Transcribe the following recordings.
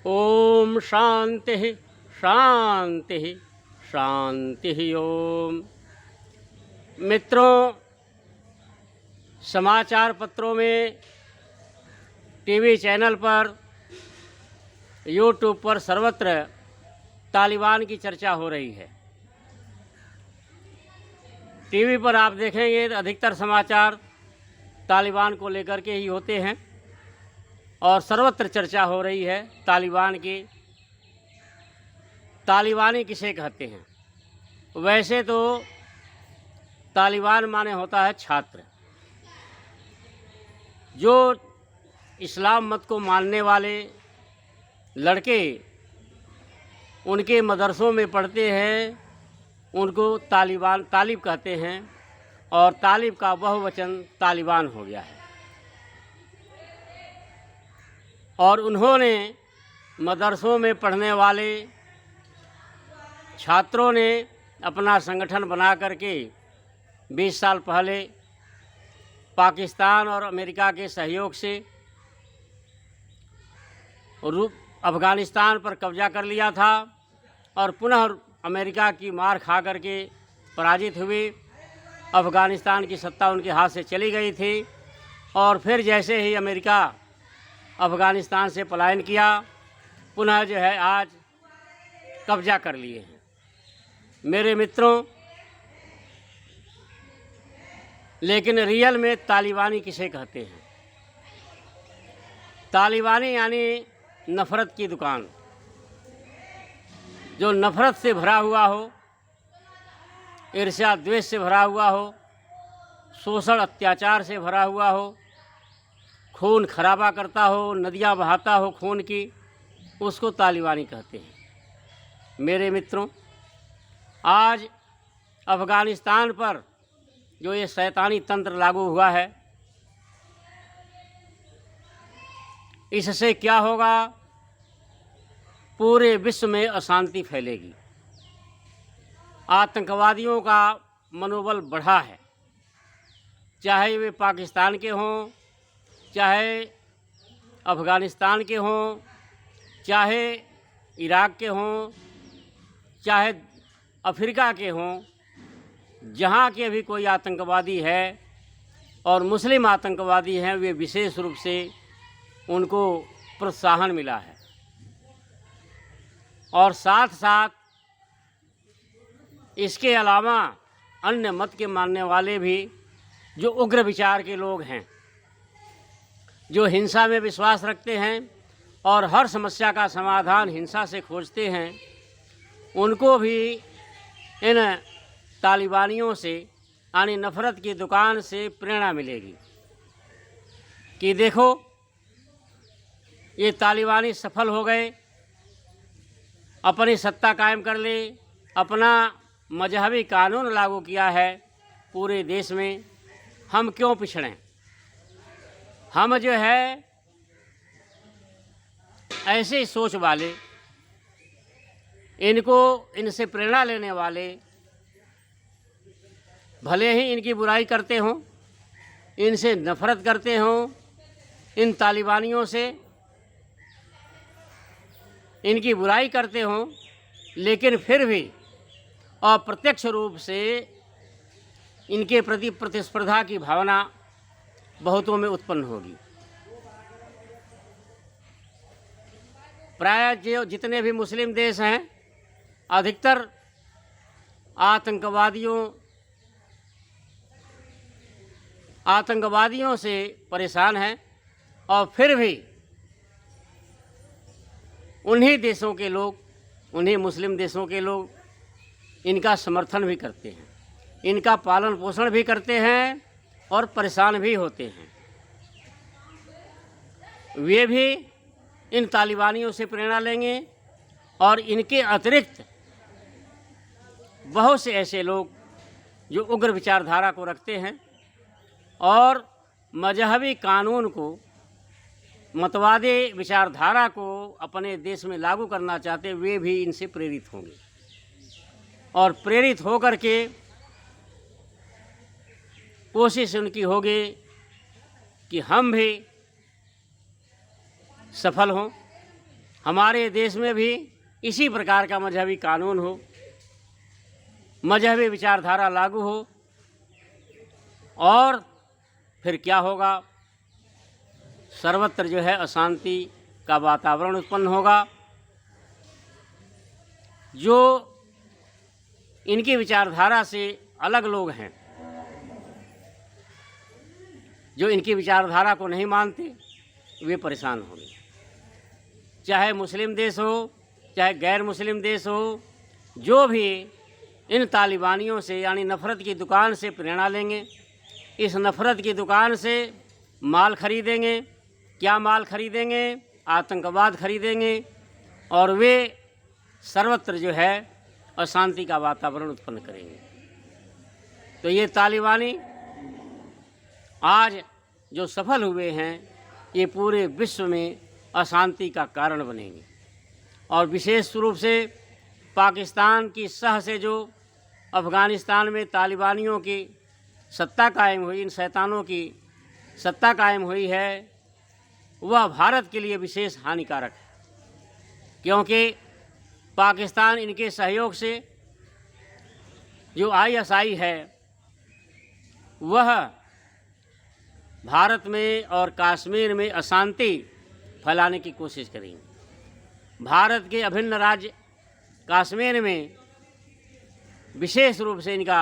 ओम शांति शांति शांति। ओम। मित्रों, समाचार पत्रों में, टीवी चैनल पर, यूट्यूब पर सर्वत्र तालिबान की चर्चा हो रही है। टीवी पर आप देखेंगे तो अधिकतर समाचार तालिबान को लेकर के ही होते हैं और सर्वत्र चर्चा हो रही है तालिबान की। तालिबानी किसे कहते हैं? वैसे तो तालिबान माने होता है छात्र। जो इस्लाम मत को मानने वाले लड़के उनके मदरसों में पढ़ते हैं, उनको तालिब कहते हैं और तालिब का बहुवचन तालिबान हो गया है। और उन्होंने मदरसों में पढ़ने वाले छात्रों ने अपना संगठन बना करके 20 साल पहले पाकिस्तान और अमेरिका के सहयोग से अफ़गानिस्तान पर कब्जा कर लिया था और पुनः अमेरिका की मार खा करके पराजित हुए। अफ़गानिस्तान की सत्ता उनके हाथ से चली गई थी और फिर जैसे ही अमेरिका अफ़गानिस्तान से पलायन किया, पुनः जो है आज कब्जा कर लिए हैं। मेरे मित्रों, लेकिन रियल में तालिबानी किसे कहते हैं? तालिबानी यानी नफ़रत की दुकान। जो नफ़रत से भरा हुआ हो, ईर्ष्या द्वेष से भरा हुआ हो, शोषण अत्याचार से भरा हुआ हो, खून खराबा करता हो, नदियाँ बहाता हो खून की, उसको तालिबानी कहते हैं। मेरे मित्रों, आज अफ़गानिस्तान पर जो ये शैतानी तंत्र लागू हुआ है, इससे क्या होगा? पूरे विश्व में अशांति फैलेगी। आतंकवादियों का मनोबल बढ़ा है, चाहे वे पाकिस्तान के हों, चाहे अफ़गानिस्तान के हों, चाहे इराक के हों, चाहे अफ्रीका के हों। जहाँ के भी कोई आतंकवादी है और मुस्लिम आतंकवादी हैं, वे विशेष रूप से उनको प्रोत्साहन मिला है। और साथ साथ इसके अलावा अन्य मत के मानने वाले भी, जो उग्र विचार के लोग हैं, जो हिंसा में विश्वास रखते हैं और हर समस्या का समाधान हिंसा से खोजते हैं, उनको भी इन तालिबानियों से यानी नफ़रत की दुकान से प्रेरणा मिलेगी कि देखो, ये तालिबानी सफल हो गए, अपनी सत्ता कायम कर ले, अपना मजहबी कानून लागू किया है पूरे देश में, हम क्यों पिछड़ें? हम जो है ऐसे सोच वाले, इनसे प्रेरणा लेने वाले, भले ही इनकी बुराई करते हों, इनसे नफ़रत करते हों, इन तालिबानियों से इनकी बुराई करते हों, लेकिन फिर भी अप्रत्यक्ष रूप से इनके प्रति प्रतिस्पर्धा की भावना बहुतों में उत्पन्न होगी। प्रायः जो जितने भी मुस्लिम देश हैं, अधिकतर आतंकवादियों से परेशान हैं और फिर भी उन्हीं देशों के लोग, उन्हीं मुस्लिम देशों के लोग इनका समर्थन भी करते हैं, इनका पालन पोषण भी करते हैं और परेशान भी होते हैं। वे भी इन तालिबानियों से प्रेरणा लेंगे और इनके अतिरिक्त बहुत से ऐसे लोग जो उग्र विचारधारा को रखते हैं और मजहबी कानून को, मतवादी विचारधारा को अपने देश में लागू करना चाहते, वे भी इनसे प्रेरित होंगे और प्रेरित होकर के कोशिश उनकी होगी कि हम भी सफल हों हमारे देश में भी इसी प्रकार का मजहबी कानून हो, मजहबी विचारधारा लागू हो, और फिर क्या होगा, सर्वत्र जो है अशांति का वातावरण उत्पन्न होगा। जो इनकी विचारधारा से अलग लोग हैं, जो इनकी विचारधारा को नहीं मानते, वे परेशान होंगे। चाहे मुस्लिम देश हो, चाहे गैर मुस्लिम देश हो, जो भी इन तालिबानियों से यानी नफ़रत की दुकान से प्रेरणा लेंगे, इस नफ़रत की दुकान से माल खरीदेंगे। क्या माल खरीदेंगे? आतंकवाद खरीदेंगे, और वे सर्वत्र जो है अशांति का वातावरण उत्पन्न करेंगे। तो ये तालिबानी आज जो सफल हुए हैं, ये पूरे विश्व में अशांति का कारण बनेंगे। और विशेष रूप से पाकिस्तान की सह से जो अफ़गानिस्तान में तालिबानियों की सत्ता कायम हुई, इन शैतानों की सत्ता कायम हुई है, वह भारत के लिए विशेष हानिकारक है, क्योंकि पाकिस्तान इनके सहयोग से जो ISI है, वह भारत में और कश्मीर में अशांति फैलाने की कोशिश करेंगे। भारत के अभिन्न राज्य कश्मीर में विशेष रूप से इनका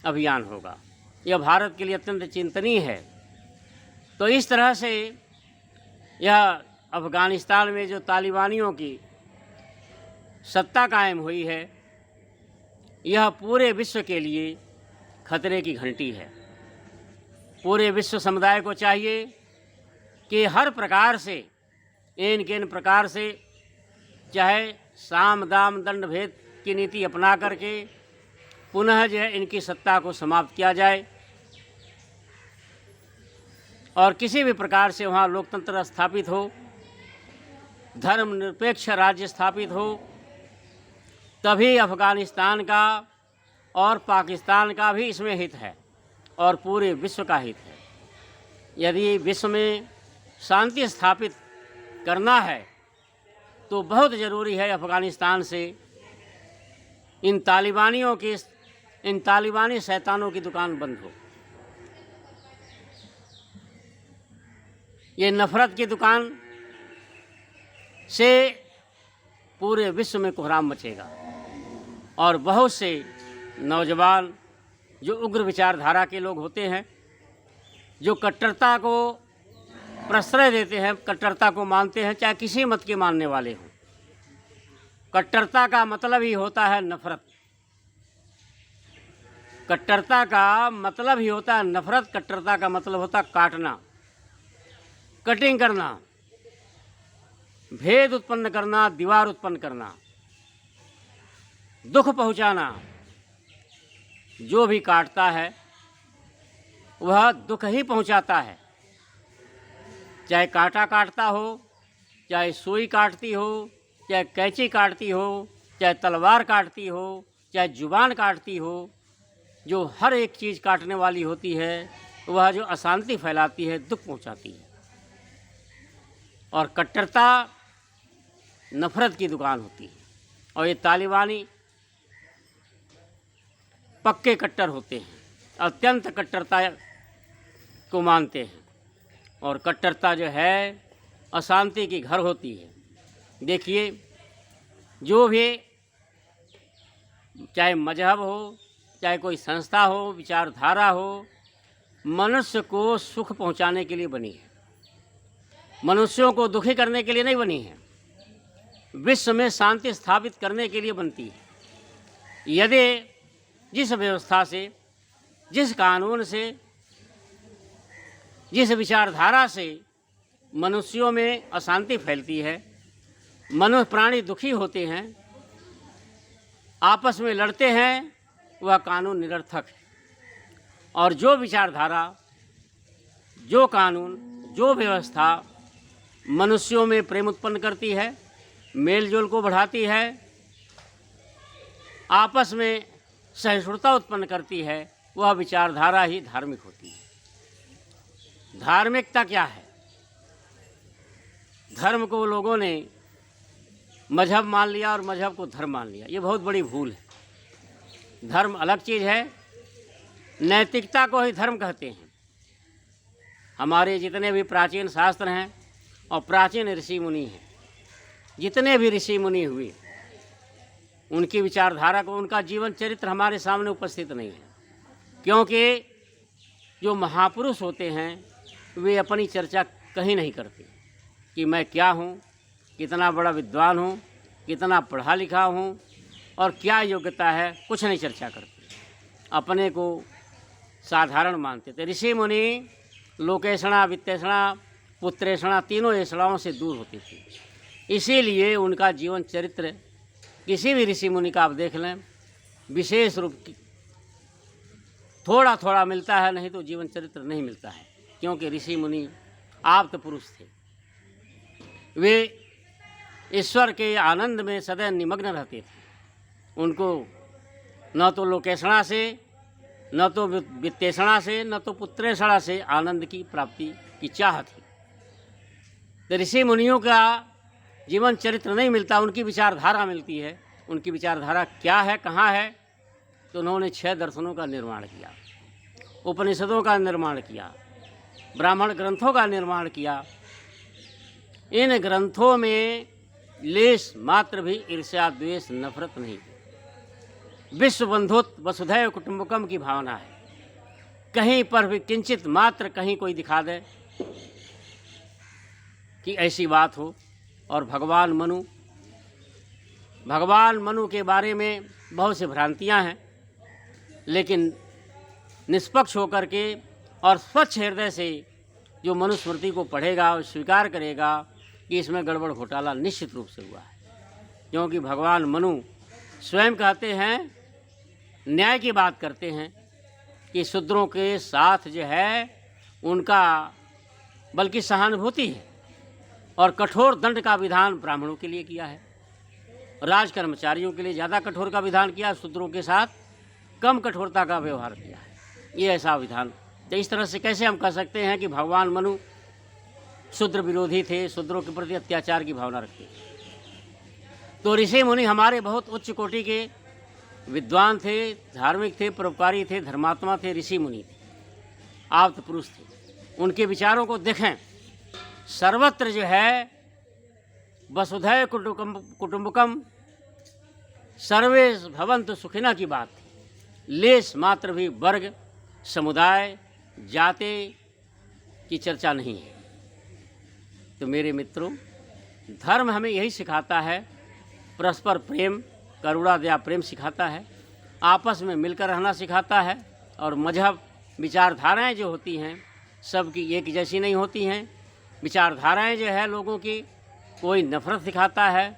अभियान होगा। यह भारत के लिए अत्यंत चिंतनीय है। तो इस तरह से यह अफ़गानिस्तान में जो तालिबानियों की सत्ता कायम हुई है, यह पूरे विश्व के लिए खतरे की घंटी है। पूरे विश्व समुदाय को चाहिए कि हर प्रकार से इन प्रकार से, चाहे साम दाम दंड भेद की नीति अपना करके पुनः जो है इनकी सत्ता को समाप्त किया जाए, और किसी भी प्रकार से वहाँ लोकतंत्र स्थापित हो, धर्मनिरपेक्ष राज्य स्थापित हो। तभी अफ़गानिस्तान का और पाकिस्तान का भी इसमें हित है, और पूरे विश्व का हित है। यदि विश्व में शांति स्थापित करना है, तो बहुत ज़रूरी है अफ़गानिस्तान से इन तालिबानी शैतानों की दुकान बंद हो। ये नफ़रत की दुकान से पूरे विश्व में कोहराम मचेगा, और बहुत से नौजवान जो उग्र विचारधारा के लोग होते हैं, जो कट्टरता को प्रश्रय देते हैं, कट्टरता को मानते हैं, चाहे किसी मत के मानने वाले हों। कट्टरता का मतलब ही होता है नफ़रत। कट्टरता का मतलब ही होता है नफ़रत। कट्टरता का मतलब होता है काटना, कटिंग करना, भेद उत्पन्न करना, दीवार उत्पन्न करना, दुख पहुंचाना। जो भी काटता है वह दुख ही पहुंचाता है। चाहे कांटा काटता हो, चाहे सुई काटती हो, चाहे कैंची काटती हो, चाहे तलवार काटती हो, चाहे जुबान काटती हो, जो हर एक चीज़ काटने वाली होती है, वह जो अशांति फैलाती है, दुख पहुंचाती है। और कट्टरता नफ़रत की दुकान होती है। और ये तालिबानी पक्के कट्टर होते हैं, अत्यंत कट्टरता को मानते हैं, और कट्टरता जो है अशांति की घर होती है। देखिए, जो भी चाहे मजहब हो, चाहे कोई संस्था हो, विचारधारा हो, मनुष्य को सुख पहुंचाने के लिए बनी है, मनुष्यों को दुखी करने के लिए नहीं बनी है। विश्व में शांति स्थापित करने के लिए बनती है। यदि जिस व्यवस्था से, जिस कानून से, जिस विचारधारा से मनुष्यों में अशांति फैलती है, मनुष्य प्राणी दुखी होते हैं, आपस में लड़ते हैं, वह कानून निरर्थक है। और जो विचारधारा, जो कानून, जो व्यवस्था मनुष्यों में प्रेम उत्पन्न करती है, मेल जोल को बढ़ाती है, आपस में सहिष्णुता उत्पन्न करती है, वह विचारधारा ही धार्मिक होती है। धार्मिकता क्या है? धर्म को लोगों ने मजहब मान लिया और मजहब को धर्म मान लिया। ये बहुत बड़ी भूल है। धर्म अलग चीज़ है, नैतिकता को ही धर्म कहते हैं। हमारे जितने भी प्राचीन शास्त्र हैं और प्राचीन ऋषि मुनि हैं, जितने भी ऋषि मुनि हुए, उनकी विचारधारा को, उनका जीवन चरित्र हमारे सामने उपस्थित नहीं है। क्योंकि जो महापुरुष होते हैं वे अपनी चर्चा कहीं नहीं करते कि मैं क्या हूँ, कितना बड़ा विद्वान हूँ, कितना पढ़ा लिखा हूँ और क्या योग्यता है, कुछ नहीं चर्चा करते। अपने को साधारण मानते थे। ऋषि मुनि लोकेशणा, वित्तेषणा, पुत्रेषणा, तीनों ऐषणाओं से दूर होते थे। इसीलिए उनका जीवन चरित्र किसी भी ऋषि मुनि का आप देख लें, विशेष रूप की थोड़ा थोड़ा मिलता है, नहीं तो जीवन चरित्र नहीं मिलता है। क्योंकि ऋषि मुनि आप्त पुरुष थे। वे ईश्वर के आनंद में सदैव निमग्न रहते थे। उनको न तो लोकेशणा से, न तो वित्तेषणा से, न तो पुत्रेषणा से आनंद की प्राप्ति की चाह थी। तो ऋषि मुनियों का जीवन चरित्र नहीं मिलता, उनकी विचारधारा मिलती है। उनकी विचारधारा क्या है, कहाँ है? तो उन्होंने 6 दर्शनों का निर्माण किया, उपनिषदों का निर्माण किया, ब्राह्मण ग्रंथों का निर्माण किया। इन ग्रंथों में लेश मात्र भी ईर्ष्या, द्वेष, नफरत नहीं। विश्व बंधुत्व, वसुधैव कुटुंबकम की भावना है। कहीं पर भी किंचित मात्र कहीं कोई दिखा दे कि ऐसी बात हो। और भगवान मनु के बारे में बहुत सी भ्रांतियां हैं, लेकिन निष्पक्ष होकर के और स्वच्छ हृदय से जो मनुस्मृति को पढ़ेगा और स्वीकार करेगा कि इसमें गड़बड़ घोटाला निश्चित रूप से हुआ है। क्योंकि भगवान मनु स्वयं कहते हैं, न्याय की बात करते हैं कि शूद्रों के साथ जो है उनका बल्कि सहानुभूति है और कठोर दंड का विधान ब्राह्मणों के लिए किया है। राज कर्मचारियों के लिए ज़्यादा कठोर का विधान किया, शूद्रों के साथ कम कठोरता का व्यवहार किया है। ये ऐसा विधान। तो इस तरह से कैसे हम कह सकते हैं कि भगवान मनु शूद्र विरोधी थे, शूद्रों के प्रति अत्याचार की भावना रखते थे? तो ऋषि मुनि हमारे बहुत उच्च कोटि के विद्वान थे, धार्मिक थे, परोपकारी थे, धर्मात्मा थे, ऋषि मुनि थे, आप्त पुरुष थे। उनके विचारों को देखें, सर्वत्र जो है वसुधैव कुटुंबकम सर्वे भवन्तु सुखिनः की बात थी। लेश मात्र भी वर्ग, समुदाय, जाति की चर्चा नहीं है। तो मेरे मित्रों, धर्म हमें यही सिखाता है, परस्पर प्रेम, करुणा, दया, प्रेम सिखाता है, आपस में मिलकर रहना सिखाता है। और मजहब, विचारधाराएं जो होती हैं सबकी एक जैसी नहीं होती हैं। विचारधाराएं जो है लोगों की, कोई नफरत सिखाता है,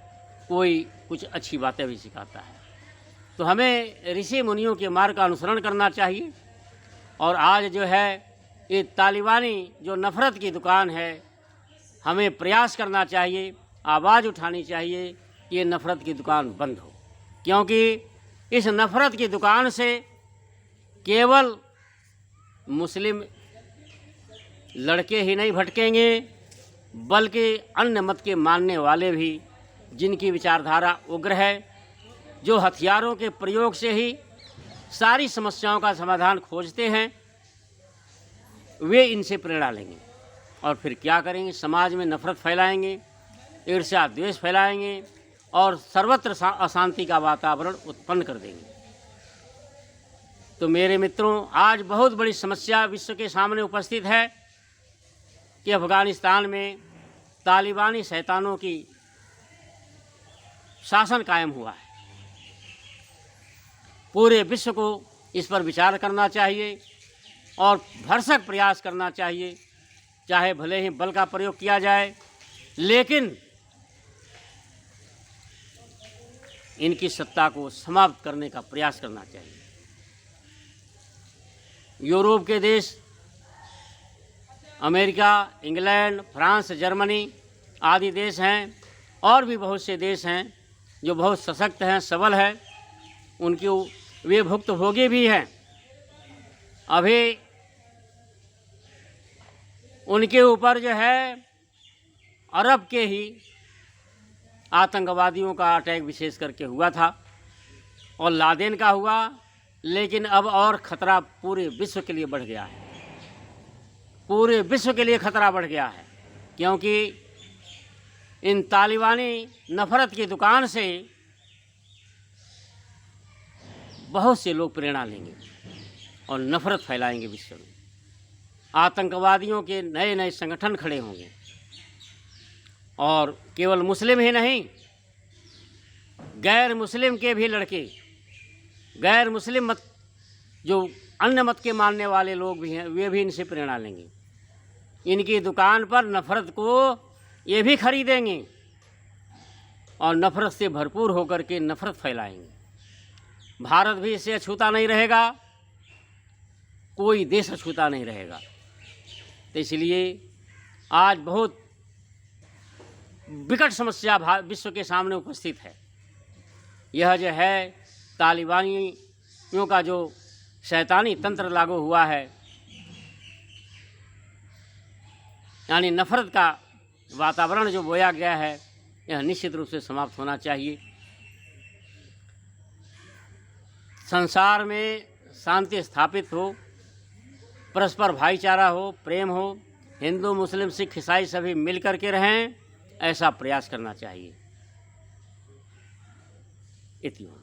कोई कुछ अच्छी बातें भी सिखाता है। तो हमें ऋषि मुनियों के मार्ग का अनुसरण करना चाहिए। और आज जो है ये तालिबानी जो नफ़रत की दुकान है, हमें प्रयास करना चाहिए, आवाज़ उठानी चाहिए कि ये नफ़रत की दुकान बंद हो। क्योंकि इस नफ़रत की दुकान से केवल मुस्लिम लड़के ही नहीं भटकेंगे, बल्कि अन्य मत के मानने वाले भी, जिनकी विचारधारा उग्र है, जो हथियारों के प्रयोग से ही सारी समस्याओं का समाधान खोजते हैं, वे इनसे प्रेरणा लेंगे। और फिर क्या करेंगे? समाज में नफ़रत फैलाएंगे, ईर्ष्या द्वेष फैलाएंगे और सर्वत्र अशांति का वातावरण उत्पन्न कर देंगे। तो मेरे मित्रों, आज बहुत बड़ी समस्या विश्व के सामने उपस्थित है कि अफ़गानिस्तान में तालिबानी शैतानों की शासन कायम हुआ है। पूरे विश्व को इस पर विचार करना चाहिए और भरसक प्रयास करना चाहिए। चाहे भले ही बल का प्रयोग किया जाए, लेकिन इनकी सत्ता को समाप्त करने का प्रयास करना चाहिए। यूरोप के देश, अमेरिका, इंग्लैंड, फ्रांस, जर्मनी आदि देश हैं, और भी बहुत से देश हैं जो बहुत सशक्त हैं, सबल हैं, उनकी वे भुक्तभोगी भी हैं। अभी उनके ऊपर जो है आतंकवादियों का अटैक विशेष करके हुआ था और लादेन का हुआ, लेकिन अब और ख़तरा पूरे विश्व के लिए बढ़ गया है। पूरे विश्व के लिए ख़तरा बढ़ गया है, क्योंकि इन तालिबानी नफ़रत की दुकान से बहुत से लोग प्रेरणा लेंगे और नफ़रत फैलाएंगे विश्व में। आतंकवादियों के नए नए संगठन खड़े होंगे और केवल मुस्लिम ही नहीं, गैर मुस्लिम के भी लड़के, गैर मुस्लिम मत जो अन्य मत के मानने वाले लोग भी हैं, वे भी इनसे प्रेरणा लेंगे। इनकी दुकान पर नफ़रत को ये भी खरीदेंगे और नफ़रत से भरपूर होकर के नफ़रत फैलाएंगे। भारत भी इससे अछूता नहीं रहेगा, कोई देश अछूता नहीं रहेगा। तो इसलिए आज बहुत विकट समस्या विश्व के सामने उपस्थित है। यह जो है तालिबानियों का जो शैतानी तंत्र लागू हुआ है, यानी नफ़रत का वातावरण जो बोया गया है, यह निश्चित रूप से समाप्त होना चाहिए। संसार में शांति स्थापित हो, परस्पर भाईचारा हो, प्रेम हो, हिंदू मुस्लिम सिख ईसाई सभी मिल कर के रहें, ऐसा प्रयास करना चाहिए। इतना